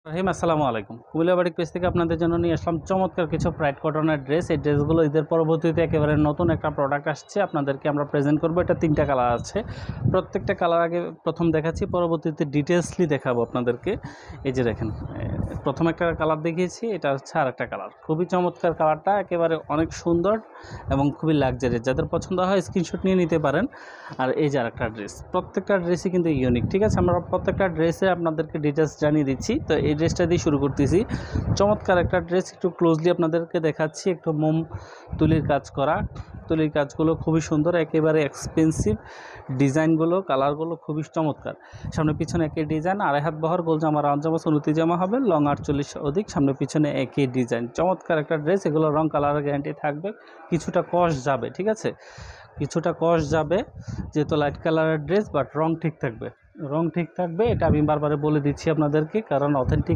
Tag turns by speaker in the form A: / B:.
A: রহিম আসসালামু আলাইকুম। কুমিল্লা বাড়ি পেজ থেকে আপনাদের জন্য নিয়ে আসলাম চমৎকার কিছু প্রাইড কটনের ড্রেস। এই ড্রেসগুলো ঈদের পরবর্তীতে একেবারে নতুন একটা প্রোডাক্ট আসছে, আপনাদেরকে আমরা প্রেজেন্ট করবো। এটা 3টা কালার আছে, প্রত্যেকটা কালার আগে প্রথম দেখাচ্ছি, পরবর্তীতে ডিটেলসলি দেখাবো আপনাদেরকে। এই যে দেখেন, প্রথম একটা কালার দেখিয়েছি, এটা হচ্ছে আর একটা কালার। খুবই চমৎকার কালারটা, একেবারে অনেক সুন্দর এবং খুবই লাক্সারি। যাদের পছন্দ হয় স্ক্রিনশট নিয়ে নিতে পারেন। আর এই যে আর একটা ড্রেস, প্রত্যেকটা ড্রেসই কিন্তু ইউনিক। ঠিক আছে, আমরা প্রত্যেকটা ড্রেসে আপনাদেরকে ডিটেলস জানিয়ে দিচ্ছি। তো এই ড্রেসটা দিয়ে শুরু করতেছি। চমৎকার একটা ড্রেস, একটু ক্লোজলি আপনাদেরকে দেখাচ্ছি। একটু মোম তুলির কাজ করা, তুলির কাজগুলো খুবই সুন্দর, একেবারে এক্সপেন্সিভ। ডিজাইনগুলো, কালারগুলো খুবই চমৎকার। সামনে পিছনে একই ডিজাইন, আড়াই হাত বহর, গোল জামা, রাউন্ড জামা, সুন্নতি জামা হবে, লং 48 অধিক, সামনে পিছনে একই ডিজাইন। চমৎকার একটা ড্রেস, এগুলো রং কালারের গ্যারান্টি থাকবে। কিছুটা কস্ট যাবে, ঠিক আছে, কিছুটা কস্ট যাবে, যেহেতু লাইট কালারের ড্রেস, বাট রং ঠিক থাকবে। রং ঠিক থাকবে, এটা আমি বারবার বলে দিচ্ছি আপনাদেরকে, কারণ অথেন্টিক